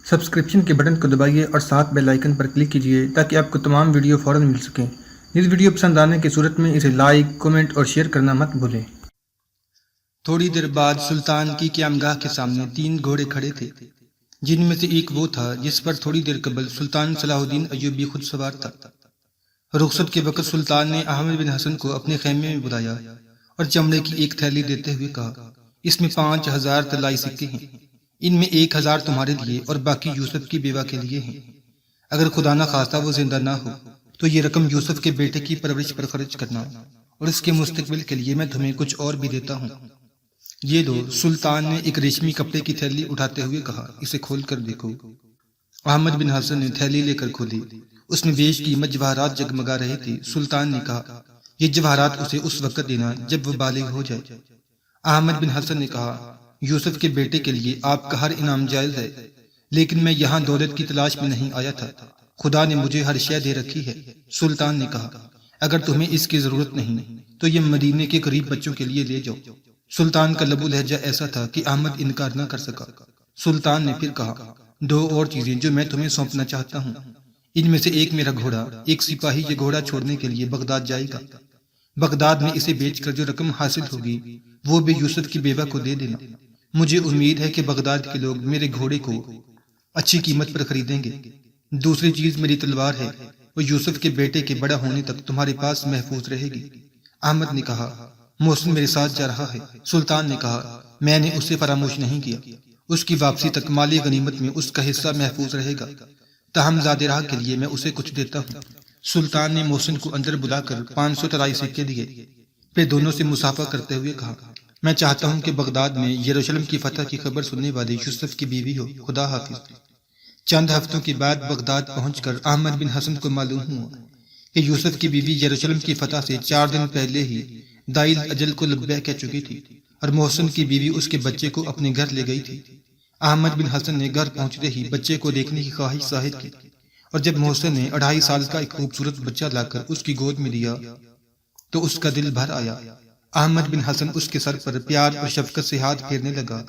Subscription کے button کو دبائیے اور ساتھ بیل آئیکن پر کلک کیجیے تاکہ آپ کو تمام ویڈیو فوراً مل سکیں۔ اس ویڈیو پسند آنے کی صورت میں اسے لائک، کمنٹ اور شیئر کرنا مت بھولیں۔ تھوڑی دیر بعد سلطان کی قیامگاہ کے سامنے 3 گھوڑے کھڑے تھے، جن میں سے ایک وہ تھا جس پر تھوڑی دیر قبل سلطان صلاح الدین ایوبی خود سوار تھا۔ رخصت کے وقت سلطان نے احمد بن حسن کو اپنے خیمے میں بلایا اور چمڑے کی ایک تھیلی دیتے ہوئے کہا، اس میں 5000 طلائی سکے ہیں، ان میں 1000 تمہارے لیے اور باقی یوسف کی بیوہ کے لیے ہیں۔ اگر خدا نہ خواستہ وہ زندہ نہ ہو تو یہ رقم یوسف کے بیٹے کی پرورش پر خرچ کرنا، اور اس کے مستقبل کے لیے میں تمہیں کچھ اور بھی دیتا ہوں۔ یہ دو، سلطان نے ایک ریشمی کپڑے کی تھیلی اٹھاتے ہوئے کہا، اسے کھول کر دیکھو۔ احمد بن حسن نے تھیلی لے کر کھولی، اس میں بیش قیمت جواہرات جگمگا رہے تھے۔ سلطان نے کہا، یہ جواہرات اسے اس وقت دینا جب وہ بالغ ہو جائے۔ احمد بن حسن نے کہا، یوسف کے بیٹے کے لیے آپ کا ہر انعام جائز ہے، لیکن میں یہاں دولت کی تلاش میں نہیں آیا تھا، خدا نے مجھے ہر شے دے رکھی ہے۔ سلطان نے کہا، اگر تمہیں اس کی ضرورت نہیں تو یہ مدینے کے قریب بچوں کے لیے لے جاؤ۔ سلطان کا لب و لہجہ ایسا تھا کہ احمد انکار نہ کر سکا۔ سلطان نے پھر کہا، 2 اور چیزیں جو میں تمہیں سونپنا چاہتا ہوں، ان میں سے ایک میرا گھوڑا، ایک سپاہی یہ گھوڑا چھوڑنے کے لیے بغداد جائے گا، بغداد میں اسے بیچ کر جو رقم حاصل ہوگی وہ بھی یوسف کی بیوہ کو دے دینا۔ مجھے امید ہے کہ بغداد کے لوگ میرے گھوڑے کو اچھی قیمت پر خریدیں گے۔ دوسری چیز میری تلوار ہے، وہ یوسف کے بیٹے کے بڑا ہونے تک تمہارے پاس محفوظ رہے گی۔ احمد نے کہا، محسن میرے ساتھ جا رہا ہے۔ سلطان نے کہا، میں نے اسے فراموش نہیں کیا، اس کی واپسی تک مالی غنیمت میں اس کا حصہ محفوظ رہے گا، تاہم زاد راہ کے لیے میں اسے کچھ دیتا ہوں۔ سلطان نے محسن کو اندر بلا کر 500 طلائی سکے دیے، پھر دونوں سے مصافحہ کرتے ہوئے کہا، میں چاہتا ہوں کہ بغداد میں یروشلم کی فتح کی خبر سننے والے یوسف کی بیوی ہو۔ خدا حافظ۔ چند ہفتوں کے بعد بغداد پہنچ کر احمد بن حسن کو معلوم ہوا کہ یوسف کی بیوی یروشلم کی فتح سے 4 دن پہلے ہی دائل اجل کو لبیک کہہ چکی تھی، اور محسن کی بیوی اس کے بچے کو اپنے گھر لے گئی تھی۔ احمد بن حسن نے گھر پہنچتے ہی بچے کو دیکھنے کی خواہش ظاہر کی، اور جب محسن نے 2.5 سال کا ایک خوبصورت بچہ لا کر اس کی گود میں دیا تو اس کا دل بھر آیا۔ احمد بن حسن اس کے سر پر پیار اور شفقت سے ہاتھ پھیرنے لگا۔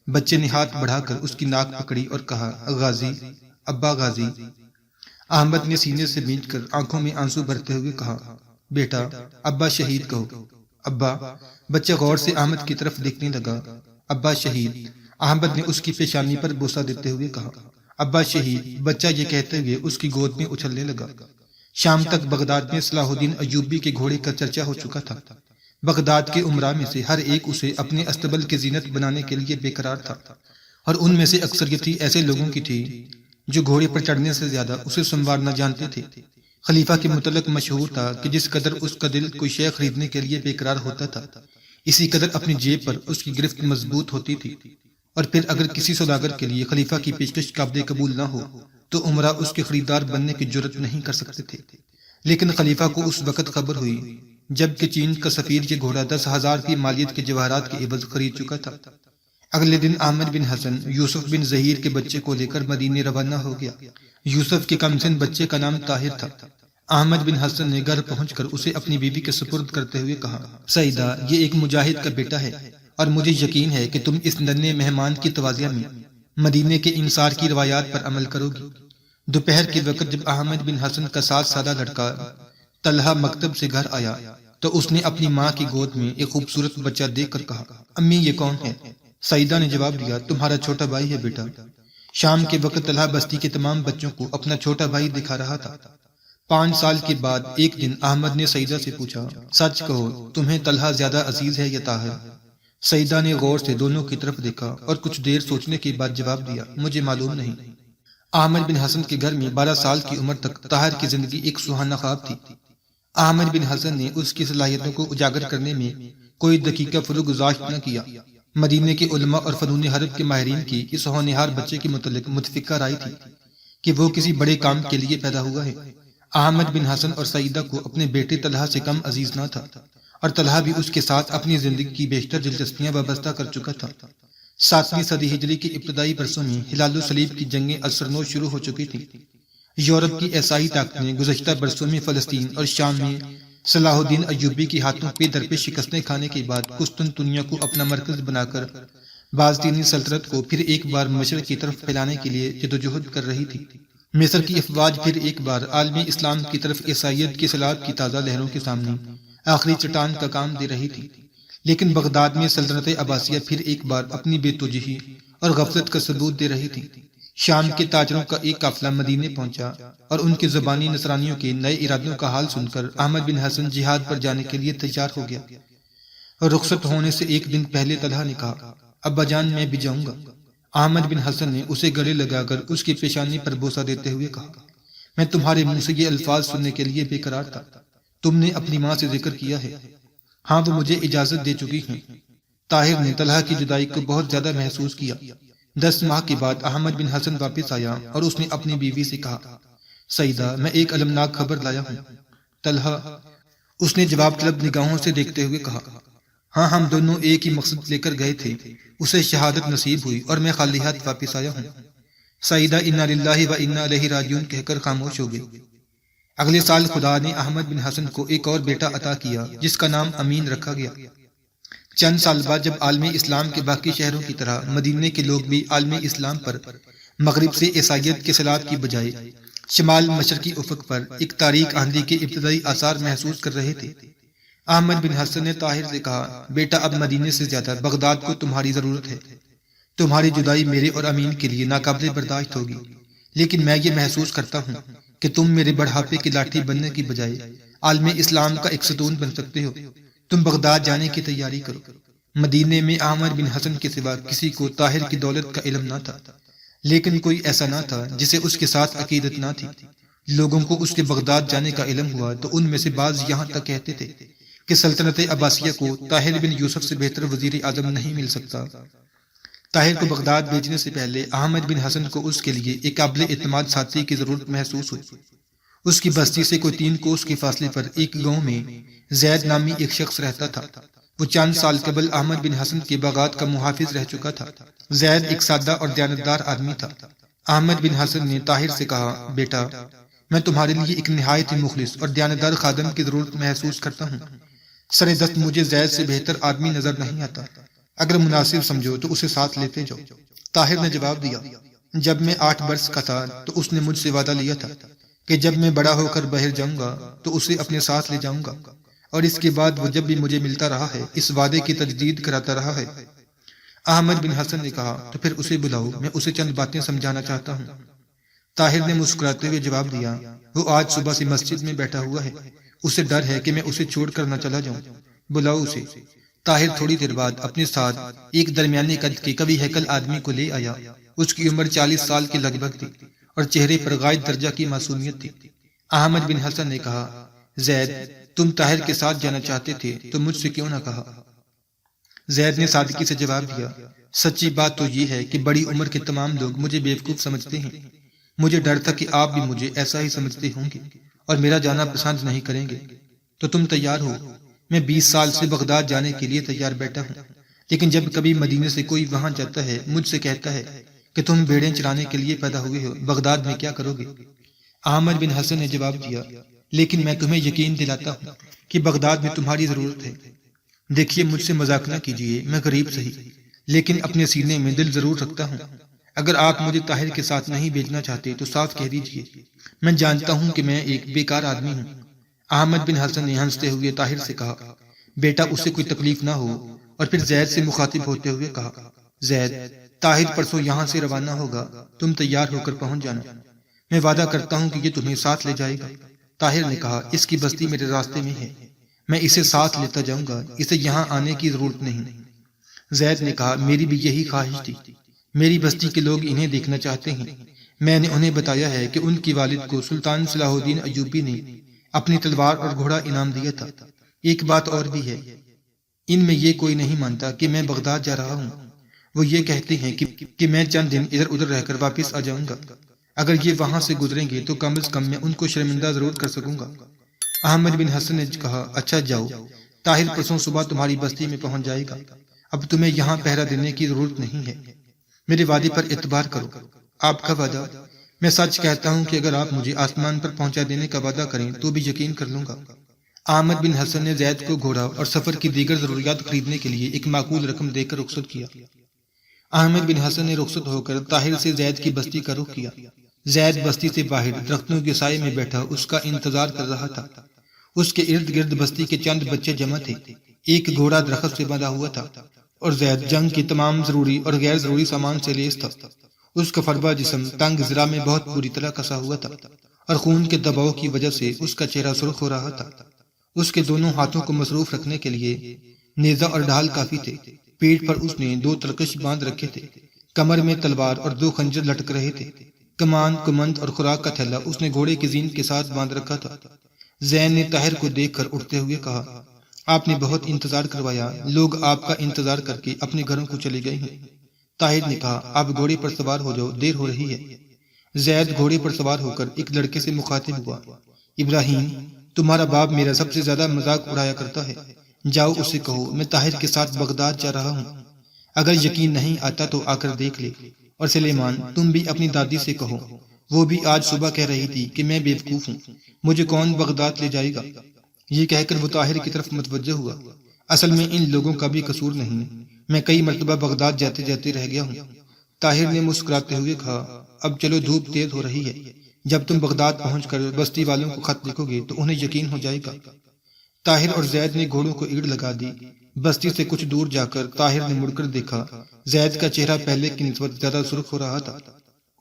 بچے نے ہاتھ بڑھا کر اس کی ناک پکڑی اور کہا، غازی، ابا غازی۔ احمد نے سینے سے بھیج کر آنکھوں میں آنسو بھرتے ہوئے کہا، بیٹا، ابا شہید کہو۔ ابا۔ بچہ غور سے احمد کی طرف دیکھنے لگا۔ ابا شہید۔ احمد نے اس کی پیشانی پر بوسہ دیتے ہوئے کہا، ابا شہید۔ بچہ یہ کہتے ہوئے اس کی گود میں اچھلنے لگا۔ شام تک بغداد میں صلاح الدین ایوبی کے گھوڑے کا چرچا ہو چکا تھا۔ بغداد کے امراء میں سے ہر ایک اسے اپنے استبل کی زینت بنانے کے لیے بے قرار تھا، اور ان میں سے اکثریت ایسے لوگوں کی تھی جو گھوڑے پر چڑھنے سے زیادہ اسے سنوارنا جانتے تھے۔ خلیفہ کے متعلق مشہور تھا کہ جس قدر اس کا دل کوئی شے خریدنے کے لیے بے قرار ہوتا تھا، اسی قدر اپنی جیب پر اس کی گرفت مضبوط ہوتی تھی، اور پھر اگر کسی سوداگر کے لیے خلیفہ کی پیشکش قابل قبول نہ ہو تو امراء اس کے خریدار بننے کی جرت نہیں کر سکتے تھے۔ لیکن خلیفہ کو اس وقت خبر ہوئی جب کہ چین کا سفیر یہ گھوڑا 10,000 کی مالیت کے جواہرات کے عوض خرید چکا تھا۔ اگلے دن احمد بن حسن یوسف بن ظہیر کے بچے کو لے کر مدینے روانہ ہو گیا۔ یوسف کے کم سن بچے کا نام طاہر تھا۔ احمد بن حسن نے گھر پہنچ کر اسے اپنی بیوی کے سپرد کرتے ہوئے کہا، سیدہ، یہ ایک مجاہد کا بیٹا ہے، اور مجھے یقین ہے کہ تم اس ننھے مہمان کی توازیہ میں مدینے کے انصار کی روایات پر عمل کرو گی۔ دوپہر کے وقت جب احمد بن حسن کا 7 سالہ لڑکا طلحہ مکتب سے گھر آیا تو اس نے اپنی ماں کی گود میں ایک خوبصورت بچہ دیکھ کر کہا، امی یہ کون ہے؟ سیدہ نے جواب دیا، تمہارا چھوٹا بھائی ہے بیٹا۔ شام کے وقت طلحہ بستی کے تمام بچوں کو اپنا چھوٹا بھائی دکھا رہا تھا۔ 5 سال کے بعد ایک دن احمد نے سیدہ سے پوچھا، سچ کہو، تمہیں طلحہ زیادہ عزیز ہے یا طاہر؟ سیدہ نے غور سے دونوں کی طرف دیکھا اور کچھ دیر سوچنے کے بعد جواب دیا، مجھے معلوم نہیں۔ احمد بن حسن کے گھر میں 12 سال کی عمر تک طاہر کی زندگی ایک سہانا خواب تھی۔ احمد بن حسن نے اس کی صلاحیتوں کو اجاگر کرنے میں کوئی دقیقہ فروغ گزاشت نہ کیا۔ مدینے کے علماء اور فنون حرب کے ماہرین کی اس ہونہار بچے کے متعلق متفقہ رائے تھی کہ وہ کسی بڑے کام کے لیے پیدا ہوا ہے۔ احمد بن حسن اور سعیدہ کو اپنے بیٹے طلحہ سے کم عزیز نہ تھا، اور طلحہ بھی اس کے ساتھ اپنی زندگی کی بیشتر دلچسپیاں وابستہ کر چکا تھا۔ 7ویں صدی ہجری کے ابتدائی برسوں میں ہلال و صلیب کی جنگیں اثرنو شروع ہو چکی تھیں۔ یورپ کی عیسائی طاقتیں گزشتہ برسوں میں فلسطین اور شام میں صلاح الدین ایوبی کے ہاتھوں پہ در پہ شکستیں کھانے کے بعد قسطنطنیہ کو اپنا مرکز بنا کر باذتینی سلطنت کو پھر ایک بار مشرق کی طرف پھیلانے کے لیے جدوجہد کر رہی تھی۔ مصر کی افواج پھر ایک بار عالمی اسلام کی طرف عیسائیت کی سلاد کی تازہ لہروں کے سامنے آخری چٹان کا کام دے رہی تھی، لیکن بغداد میں سلطنت عباسیہ پھر ایک بار اپنی بے توجہی اور غفلت کا ثبوت دے رہی تھی۔ شام کے تاجروں کا ایک قافلہ مدینے پہنچا اور ان کے زبانی نصرانیوں کے نئے ارادوں کا حال سن کر احمد بن حسن جہاد پر جانے کے لیے تیار ہو گیا۔ اور رخصت ہونے سے ایک دن پہلے طلحہ نے کہا، ابا جان میں بھی جاؤں گا۔ احمد بن حسن نے اسے گلے لگا کر اس کی پیشانی پر بوسہ دیتے ہوئے کہا، میں تمہارے منہ سے یہ الفاظ سننے کے لیے بے قرار تھا۔ تم نے اپنی ماں سے ذکر کیا ہے؟ ہاں، وہ مجھے اجازت دے چکی ہیں۔ طاہر نے طلحہ کی جدائی کو بہت زیادہ محسوس کیا۔ 10 ماہ کے بعد احمد بن حسن واپس آیا اور اس نے اپنی بیوی سے کہا، سیدہ میں ایک المناک خبر لایا ہوں۔ طلحہ، اس نے جواب طلب نگاہوں سے دیکھتے ہوئے کہا، ہاں ہم دونوں ایک ہی مقصد لے کر گئے تھے، اسے شہادت نصیب ہوئی اور میں خالی ہاتھ واپس آیا ہوں۔ سیدہ انا للہ و انا الیہ راجعون کہہ کر خاموش ہو گئی۔ اگلے سال خدا نے احمد بن حسن کو ایک اور بیٹا عطا کیا جس کا نام امین رکھا گیا۔ چند سال بعد جب عالم اسلام کے باقی شہروں کی طرح مدینے کے لوگ بھی عالم اسلام پر مغرب سے عیسائیت کے سلاد کی بجائے شمال مشرقی افق پر ایک تاریک آندھی کے ابتدائی آثار محسوس کر رہے تھے، احمد بن حسن نے طاہر سے کہا، بیٹا اب مدینے سے زیادہ بغداد کو تمہاری ضرورت ہے۔ تمہاری جدائی میرے اور امین کے لیے ناقابل برداشت ہوگی، لیکن میں یہ محسوس کرتا ہوں کہ تم میرے بڑھاپے کی لاٹھی بننے کی بجائے عالم اسلام کا ایک ستون بن سکتے ہو۔ تم بغداد جانے کی تیاری کرو۔ مدینے میں احمد بن حسن کے سوا کسی کو طاہر کی دولت کا علم نہ تھا، لیکن کوئی ایسا نہ تھا جسے اس کے ساتھ عقیدت نہ تھی۔ لوگوں کو اس کے بغداد جانے کا علم ہوا تو ان میں سے بعض یہاں تک کہتے تھے کہ سلطنت عباسیہ کو طاہر بن یوسف سے بہتر وزیر اعظم نہیں مل سکتا۔ طاہر کو بغداد بھیجنے سے پہلے احمد بن حسن کو اس کے لیے ایک قابل اعتماد ساتھی کی ضرورت محسوس ہوئی۔ اس کی بستی سے کوئی 3 کوس کے فاصلے پر ایک گاؤں میں زید نامی ایک شخص رہتا تھا۔ وہ چند سال قبل احمد بن حسن کے باغات کا محافظ رہ چکا تھا۔ زید ایک سادہ اور دیانتدار آدمی تھا۔ احمد بن حسن نے طاہر سے کہا، بیٹا میں تمہارے لیے ایک نہایت ہی مخلص اور دیانتدار خادم کی ضرورت محسوس کرتا ہوں۔ سر دست مجھے زید سے بہتر آدمی نظر نہیں آتا، اگر مناسب سمجھو تو اسے ساتھ لیتے جاؤ۔ طاہر نے جواب دیا، جب میں 8 برس کا تھا تو اس نے مجھ سے وعدہ لیا تھا کہ جب میں بڑا ہو کر باہر جاؤں گا تو اسے اپنے ساتھ لے جاؤں گا، اور اس کے بعد وہ جب بھی مجھے ملتا رہا ہے اس وعدے کی تجدید کراتا رہا ہے۔ احمد بن حسن نے کہا، تو پھر اسے بلاؤ، میں اسے چند باتیں سمجھانا چاہتا ہوں۔ طاہر نے مسکراتے ہوئے جواب دیا، وہ آج صبح سے مسجد میں بیٹھا ہوا ہے، اسے ڈر ہے کہ میں اسے چھوڑ کر نہ چلا جاؤں، بلاؤ اسے۔ طاہر تھوڑی دیر بعد اپنے ساتھ ایک درمیانے قد کے کبھی ہیکل آدمی کو لے آیا۔ اس کی عمر 40 سال کے لگ بھگ تھی اور چہرے پر غائب درجہ کی معصومیت تھی۔ احمد بن حسن نے کہا، زید تم طاہر کے ساتھ جانا چاہتے تھے تو مجھ سے کیوں نہ کہا؟ زید نے سادگی سے جواب دیا، سچی بات تو یہ ہے کہ بڑی عمر کے تمام لوگ مجھے بیوقوف سمجھتے ہیں۔ مجھے ڈر تھا کہ آپ بھی مجھے ایسا ہی سمجھتے ہوں گے اور میرا جانا پسند نہیں کریں گے۔ تو تم تیار ہو؟ میں 20 سال سے بغداد جانے کے لیے تیار بیٹھا ہوں، لیکن جب کبھی مدینے سے کوئی وہاں جاتا ہے مجھ سے کہتا ہے کہ تم بھیڑیں چرانے کے لیے پیدا ہوئے ہو، بغداد میں کیا کرو گے؟ احمد بن حسن نے جواب دیا، لیکن میں تمہیں یقین دلاتا ہوں کہ بغداد میں تمہاری ضرورت ہے۔ دیکھیے مجھ سے مذاق نہ کیجیے، میں غریب صحیح لیکن اپنے سینے میں دل ضرور رکھتا ہوں۔ اگر آپ مجھے طاہر کے ساتھ نہیں بھیجنا چاہتے تو صاف کہہ دیجیے، میں جانتا ہوں کہ میں ایک بیکار آدمی ہوں۔ احمد بن حسن نے ہنستے ہوئے طاہر سے کہا، بیٹا اسے کوئی تکلیف نہ ہو، اور پھر زید سے مخاطب ہوتے ہوئے کہا، زید طاہر پرسوں یہاں سے روانہ ہوگا، تم تیار ہو کر پہنچ جانا، میں وعدہ کرتا ہوں کہ یہ تمہیں ساتھ لے جائے گا۔ طاہر نے کہا، اس کی بستی میرے راستے میں ہے، میں اسے ساتھ لیتا جاؤں گا، اسے یہاں آنے کی ضرورت نہیں۔ زید نے کہا، میری بھی یہی خواہش تھی، میری بستی کے لوگ انہیں دیکھنا چاہتے ہیں۔ میں نے انہیں بتایا ہے کہ ان کی والد کو سلطان صلاح الدین ایوبی نے اپنی تلوار اور گھوڑا انعام دیا تھا۔ ایک بات اور بھی ہے، ان میں یہ کوئی نہیں مانتا کہ میں بغداد جا رہا ہوں، وہ یہ کہتے ہیں کہ میں چند دن ادھر ادھر رہ کر واپس آ جاؤں گا۔ اگر یہ وہاں سے گزریں گے تو کم از کم میں ان کو شرمندہ ضرور کر سکوں گا۔ احمد بن حسن نے کہا، اچھا جاؤ، طاہر پرسوں صبح تمہاری بستی میں پہنچ جائے گا، اب تمہیں یہاں پہرا دینے کی ضرورت نہیں ہے، میرے وعدے پر اعتبار کرو۔ آپ کا وعدہ؟ میں سچ کہتا ہوں کہ اگر آپ مجھے آسمان پر پہنچا دینے کا وعدہ کریں تو بھی یقین کر لوں گا۔ احمد بن حسن نے زید کو گھوڑا اور سفر کی دیگر ضروریات خریدنے کے لیے ایک معقول رقم دے کر رخصت کیا۔ احمد بن حسن نے رخصت ہو کر طاہر سے زید کی بستی کا رخ کیا۔ زید بستی سے باہر درختوں کے سائے میں بیٹھا اس کا انتظار کر رہا تھا۔ اس کے ارد گرد بستی کے چند بچے جمع تھے۔ ایک گھوڑا درخت سے بندھا ہوا تھا اور زید جنگ کے تمام ضروری اور غیر ضروری سامان سے لیس تھا۔ اس کا فربا جسم تنگ ذرا میں بہت بری طرح کسا ہوا تھا اور خون کے دباؤ کی وجہ سے اس کا چہرہ سرخ ہو رہا تھا۔ اس کے دونوں ہاتھوں کو مصروف رکھنے کے لیے نیزہ اور ڈھال کافی تھے۔ پیٹ پر اس نے 2 ترکش باندھ رکھے تھے۔ کمر میں تلوار اور 2 خنجر لٹک رہے تھے۔ کمان، کمند اور خوراک کا تھیلا اس نے گھوڑے کی زین کے ساتھ باندھ رکھا تھا۔ زین نے طاہر کو دیکھ کر اٹھتے ہوئے کہا، آپ نے بہت انتظار کروایا، لوگ آپ کا انتظار کر کے اپنے گھروں کو چلے گئے ہیں۔ طاہر نے کہا، آپ گھوڑے پر سوار ہو جاؤ، دیر ہو رہی ہے۔ زید گھوڑے پر سوار ہو کر ایک لڑکے سے مخاطب ہوا، ابراہیم، تمہارا باپ میرا سب سے زیادہ مذاق اڑایا کرتا ہے، جاؤ اسے کہو میں طاہر کے ساتھ بغداد جا رہا ہوں، اگر یقین نہیں آتا تو آ کر دیکھ لے۔ اور سلیمان، تم بھی اپنی دادی سے کہو، وہ بھی آج صبح کہہ رہی تھی کہ میں بیوقوف ہوں، مجھے کون بغداد لے جائے گا۔ یہ کہہ کر وہ طاہر کی طرف متوجہ ہوا، اصل میں ان لوگوں کا بھی قصور نہیں، میں کئی مرتبہ بغداد جاتے جاتے رہ گیا ہوں۔ طاہر نے مسکراتے ہوئے کہا، اب چلو دھوپ تیز ہو رہی ہے، جب تم بغداد پہنچ کر بستی والوں کو خط لکھو گے تو انہیں یقین ہو جائے گا۔ طاہر اور زید نے گھوڑوں کو ایڑ لگا دی۔ بستی سے کچھ دور جا کر طاہر نے مڑ کر دیکھا، زید کا چہرہ پہلے کی نسبت زیادہ سرخ ہو رہا تھا۔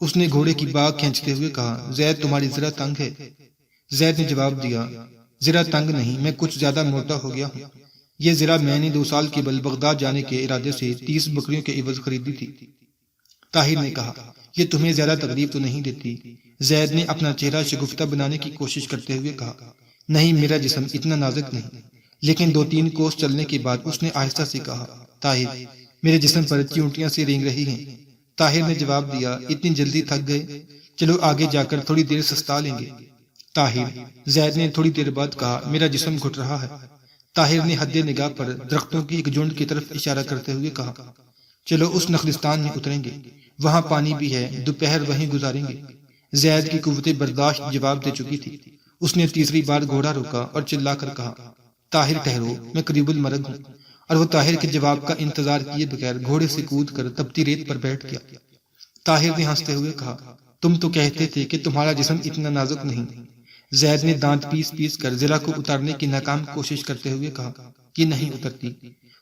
اس نے گھوڑے کی باگ کھینچتے ہوئے کہا، زید تمہاری ذرا تنگ ہے۔ زید نے جواب دیا، ذرا تنگ نہیں، میں کچھ زیادہ موٹا ہو گیا ہوں۔ یہ ذرا میں نے 2 سال قبل بغداد جانے کے ارادے سے 30 بکریوں کے عوض خریدی تھی۔ طاہر نے کہا، یہ تمہیں زیادہ تکلیف تو نہیں دیتی؟ زید نے اپنا چہرہ شگفتہ بنانے کی کوشش کرتے ہوئے کہا، نہیں، میرا جسم اتنا نازک نہیں۔ لیکن 2-3 کوس چلنے کے بعد اس نے آہستہ سے کہا، طاہر، میرے جسم پر چیونٹیاں سے رینگ رہی ہیں۔ طاہر نے جواب دیا، اتنی جلدی تھک گئے؟ چلو آگے جا کر تھوڑی دیر سستا لیں گے۔ طاہر، زید نے تھوڑی دیر بعد کہا، میرا جسم گھٹ رہا ہے۔ طاہر نے حد نگاہ پر درختوں کی ایک جھنڈ کی طرف اشارہ کرتے ہوئے کہا، چلو اس نخلستان میں اتریں گے، وہاں پانی بھی ہے، دوپہر وہیں گزاریں گے۔ زید کی قوت برداشت جواب دے چکی تھی۔ اس نے تیسری بار گھوڑا روکا اور چلا کر کہا، طاہر ٹھہرو، میں قریب المرگ ہوں۔ اور وہ طاہر کے جواب کا انتظار کیے بغیر گھوڑے سے کود کر تپتی ریت پر بیٹھ گیا۔ طاہر نے ہنستے ہوئے کہا، تم تو کہتے تھے کہ تمہارا جسم اتنا نازک نہیں۔ زید نے دانت پیس پیس کر ضلع کو اتارنے کی ناکام کوشش کرتے ہوئے کہا، یہ نہیں اترتی،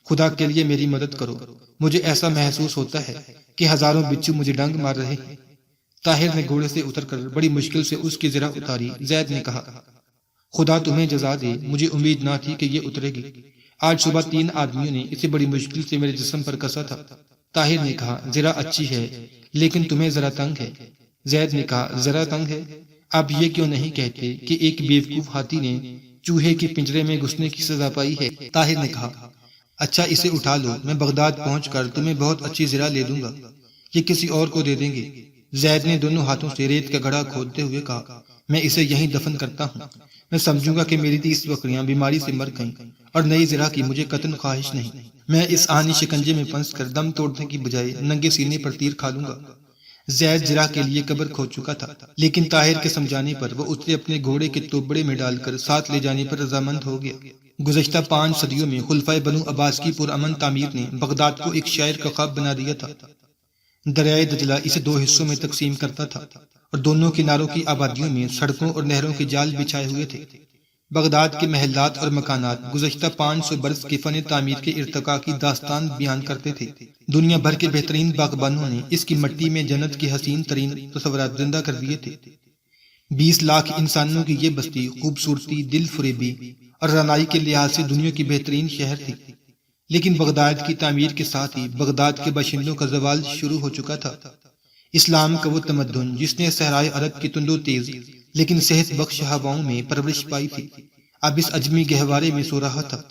خدا کے لیے میری مدد کرو، مجھے ایسا محسوس ہوتا ہے کہ ہزاروں بچھو مجھے ڈنگ مار رہے ہیں۔ طاہر نے گھوڑے سے اتر کر بڑی مشکل سے اس کی ذرا اتاری۔ زید نے کہا، خدا تمہیں جزا دے، مجھے امید نہ تھی کہ یہ اترے گی۔ آج صبح 3 آدمیوں نے اسے بڑی مشکل سے میرے جسم پر کسا تھا۔ طاہر نے کہا، ذرا اچھی ہے، لیکن تمہیں ذرا تنگ ہے۔ زید نے کہا، ذرا تنگ ہے؟ آپ یہ کیوں نہیں کہتے کہ ایک بیوقوف ہاتھی نے چوہے کے پنجرے میں گھسنے کی سزا پائی ہے؟ طاہر نے کہا، اچھا اسے اٹھا لو، میں بغداد پہنچ کر تمہیں بہت اچھی زرہ لے دوں گا، یہ کسی اور کو دے دیں گے۔ زید نے دونوں ہاتھوں سے ریت کا گڑھا کھودتے ہوئے کہا، میں اسے یہیں دفن کرتا ہوں، میں سمجھوں گا کہ میری 30 بکریاں بیماری سے مر گئیں اور نئی زرہ کی مجھے قطن خواہش نہیں۔ میں اس آہنی شکنجے میں پھنس کر دم توڑنے کی بجائے ننگے سینے پر تیر کھا لوں گا۔ زید زرہ کے لیے قبر کھود چکا تھا، لیکن طاہر کے سمجھانے پر وہ اسے اپنے گھوڑے کے توبڑے میں ڈال کر ساتھ لے جانے پر رضامند ہو گیا۔ گزشتہ 5 صدیوں میں خلفائے بنو عباس کی پرامن تعمیر نے بغداد کو ایک شہر کا خواب بنا دیا تھا۔ دریائے دجلہ اسے 2 حصوں میں تقسیم کرتا تھا اور دونوں کناروں کی آبادیوں میں سڑکوں اور نہروں کے جال بچھائے ہوئے تھے۔ بغداد کے محلات اور مکانات گزشتہ 500 برس کے فن تعمیر کے ارتقاء کی داستان بیان کرتے تھے۔ دنیا بھر کے بہترین باغبانوں نے اس کی مٹی میں جنت کے حسین ترین تصورات زندہ کر دیے تھے۔ 20 لاکھ انسانوں کی یہ بستی خوبصورتی، دل فریبی اور رانائی کے لحاظ سے دنیا کی بہترین شہر تھی۔ لیکن بغداد کی تعمیر کے ساتھ ہی بغداد کے باشندوں کا زوال شروع ہو چکا تھا۔ اسلام کا وہ تمدن جس نے صحرائے عرب کی تند و تیز لیکن صحت بخش ہواؤں میں پرورش پائی تھی، اب اس عجمی گہوارے میں سو رہا تھا۔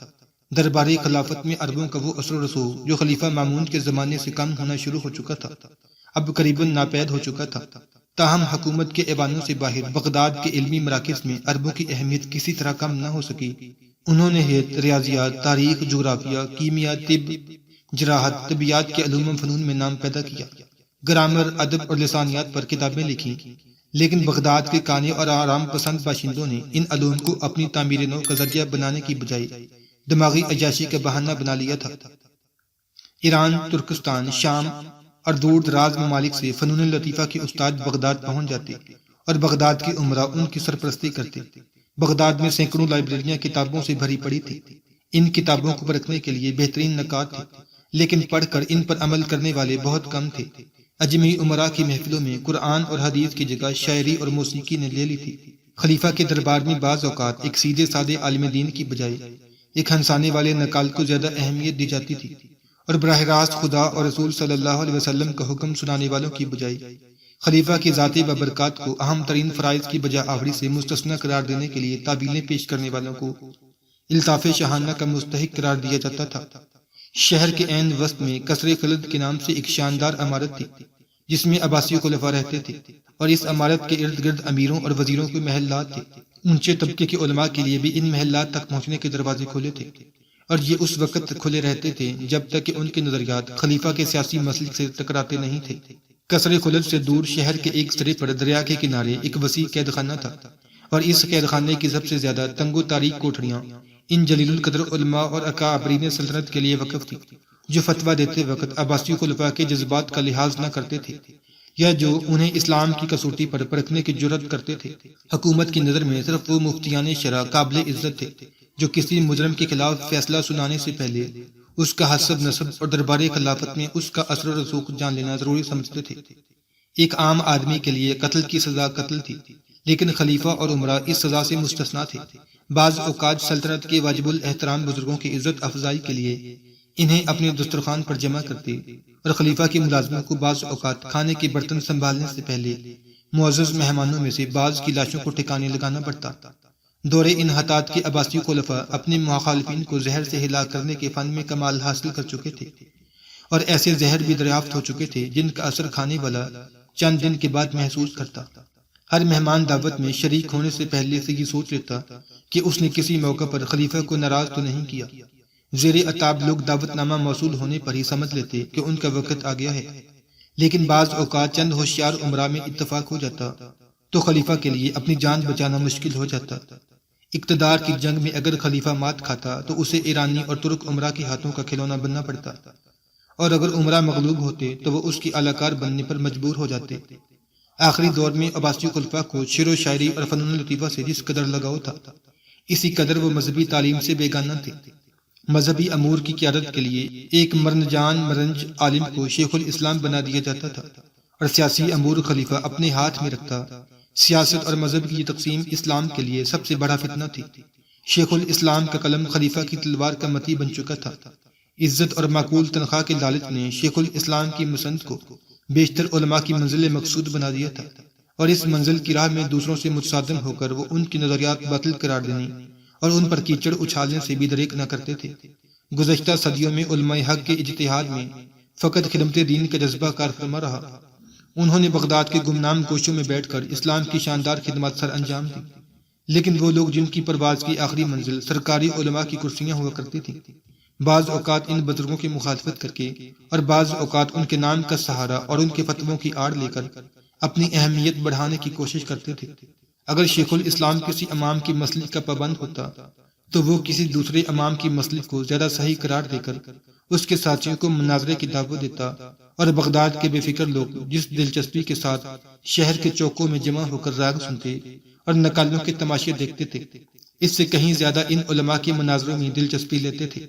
درباری خلافت میں عربوں کا وہ اثر و رسوخ جو خلیفہ مامون کے زمانے سے کم ہونا شروع ہو چکا تھا، اب قریباً ناپید ہو چکا تھا۔ تاہم حکومت کے ایوانوں سے باہر بغداد کے علمی مراکز میں عربوں کی اہمیت کسی طرح کم نہ ہو سکی۔ انہوں نے ریاضیات، تاریخ، جغرافیہ، کیمیا، طب، جراحت، طبیعیات کے علوم و فنون میں نام پیدا کیا، گرامر، ادب اور لسانیات پر کتابیں لکھیں۔ لیکن بغداد کے کانے اور آرام پسند باشندوں نے ان علوم کو اپنی تعمیر نو کا ذریعہ بنانے کی بجائے دماغی عیاشی کا بہانہ بنا لیا تھا۔ ایران، ترکستان، شام اور دور دراز ممالک سے فنون لطیفہ کے استاد بغداد پہنچ جاتے اور بغداد کے عمرہ ان کی سرپرستی کرتے۔ بغداد میں سینکڑوں لائبریریاں کتابوں سے بھری پڑی تھی۔ ان کتابوں کو پرکھنے کے لیے بہترین نکات تھے، لیکن پڑھ کر ان پر عمل کرنے والے بہت کم تھے۔ اجمی عمرا کی محفلوں میں قرآن اور حدیث کی جگہ شاعری اور موسیقی نے لے لی تھی۔ خلیفہ کے دربار میں بعض اوقات ایک سیدھے سادے عالم دین کی بجائے ایک ہنسانے والے نقال کو زیادہ اہمیت دی جاتی تھی، اور براہ راست خدا اور رسول صلی اللہ علیہ وسلم کا حکم سنانے والوں کی بجائے خلیفہ کی ذاتی ببرکات کو اہم ترین فرائض کی بجا آوری سے مستثنی قرار دینے کے لیے تعویلیں پیش کرنے والوں کو الطاف شاہانہ کا مستحق قرار دیا جاتا تھا۔ شہر کے عین وسط میں قصر خلد کے نام سے ایک شاندار عمارت تھی جس میں عباسی خلفاء رہتے تھے، اور اس عمارت کے ارد گرد امیروں اور وزیروں کے محلات تھے۔ اونچے طبقے کے علماء کے لیے بھی ان محلات تک پہنچنے کے دروازے کھلے تھے، اور یہ اس وقت تک کھلے رہتے تھے جب تک کہ ان کے نظریات خلیفہ کے سیاسی مسلک سے ٹکراتے نہیں تھے۔ قصر خلد سے دور شہر کے ایک سرے پر دریا کے کنارے ایک وسیع قید خانہ تھا، اور اس قید خانے کی سب سے زیادہ تنگ و تاریک کوٹھریاں ان جلیل القدر علماء اور اکابرین سلطنت کے لیے وقف تھی، جو فتویٰ دیتے وقت عباسی خلفاء کے جذبات کا لحاظ نہ کرتے تھے یا جو انہیں اسلام کی کسوٹی پر پرکھنے کی جرات کرتے تھے۔ حکومت کی نظر میں صرف وہ مفتیان شرع قابل عزت تھے جو کسی مجرم کے خلاف فیصلہ سنانے سے پہلے اس کا حسب نسب اور دربار خلافت میں اس کا اثر و رسوخ جان لینا ضروری سمجھتے تھے۔ ایک عام آدمی کے لیے قتل کی سزا قتل تھی، لیکن خلیفہ اور عمرہ اس سزا سے مستثنیٰ تھے۔ بعض اوقات سلطنت کے واجب الاحترام بزرگوں کی عزت افزائی کے لیے انہیں اپنے دسترخوان پر جمع کرتے، اور خلیفہ کی ملازموں کو بعض اوقات کھانے کے برتن سنبھالنے سے پہلے معزز مہمانوں میں سے بعض کی لاشوں کو ٹھکانے لگانا پڑتا۔ دور انحطاط کے عباسی خلفاء اپنے مخالفین کو زہر سے ہلاک کرنے کے فن میں کمال حاصل کر چکے تھے، اور ایسے زہر بھی دریافت ہو چکے تھے جن کا اثر کھانے والا چند دن کے بعد محسوس کرتا۔ ہر مہمان دعوت میں شریک ہونے سے پہلے سے یہ سوچ لیتا کہ اس نے کسی موقع پر خلیفہ کو ناراض تو نہیں کیا۔ زیر عتاب لوگ دعوت نامہ موصول ہونے پر ہی سمجھ لیتے کہ ان کا وقت آ گیا ہے، لیکن بعض اوقات چند ہوشیار عمرا میں اتفاق ہو جاتا تو خلیفہ کے لیے اپنی جان بچانا مشکل ہو جاتا۔ اقتدار کی جنگ میں اگر خلیفہ مات کھاتا تو اسے ایرانی اور ترک عمرا کے ہاتھوں کا کھلونا بننا پڑتا، اور اگر عمرا مغلوب ہوتے تو وہ اس کی اعلیٰ بننے پر مجبور ہو جاتے۔ آخری دور میں عباسی خلفاء کو شعر و شاعری اور فنون لطیفہ سے جس قدر لگاؤ تھا، اسی قدر وہ مذہبی تعلیم سے بیگانہ تھے۔ مذہبی امور کی قیادت کے لیے ایک مرنجان مرنج عالم کو شیخ الاسلام بنا دیا جاتا تھا، اور سیاسی امور خلیفہ اپنے ہاتھ میں رکھتا۔ سیاست اور مذہب کی یہ تقسیم اسلام کے لیے سب سے بڑا فتنہ تھی۔ شیخ الاسلام کا قلم خلیفہ کی تلوار کا متی بن چکا تھا۔ عزت اور معقول تنخواہ کے لالچ نے شیخ الاسلام کی مسند کو بیشتر علماء کی منزل مقصود بنا دیا تھا، اور اس منزل کی راہ میں دوسروں سے متصادم ہو کر وہ ان کی نظریات باطل قرار دینے اور ان پر کیچڑ اچھالنے سے بھی دریغ نہ کرتے تھے۔ گزشتہ صدیوں میں علماء حق کے اجتہاد میں فقط خدمت دین کا جذبہ کار فرما رہا۔ انہوں نے بغداد کے گمنام کوشوں میں بیٹھ کر اسلام کی شاندار خدمات سر انجام دی، لیکن وہ لوگ جن کی پرواز کی آخری منزل سرکاری علماء کی کرسیاں ہوا کرتی تھیں، بعض اوقات ان بزرگوں کی مخالفت کر کے اور بعض اوقات ان کے نام کا سہارا اور ان کے فتووں کی آڑ لے کر اپنی اہمیت بڑھانے کی کوشش کرتے تھے۔ اگر شیخ الاسلام کسی امام کی مسلک کا پابند ہوتا تو وہ کسی دوسرے امام کی مسلک کو زیادہ صحیح قرار دے کر اس کے ساتھیوں کو مناظرے کی دعوت دیتا، اور بغداد کے بے فکر لوگ جس دلچسپی کے ساتھ شہر کے چوکوں میں جمع ہو کر راگ سنتے اور نقالیوں کے تماشے دیکھتے تھے، اس سے کہیں زیادہ ان علماء کے مناظروں میں دلچسپی لیتے تھے۔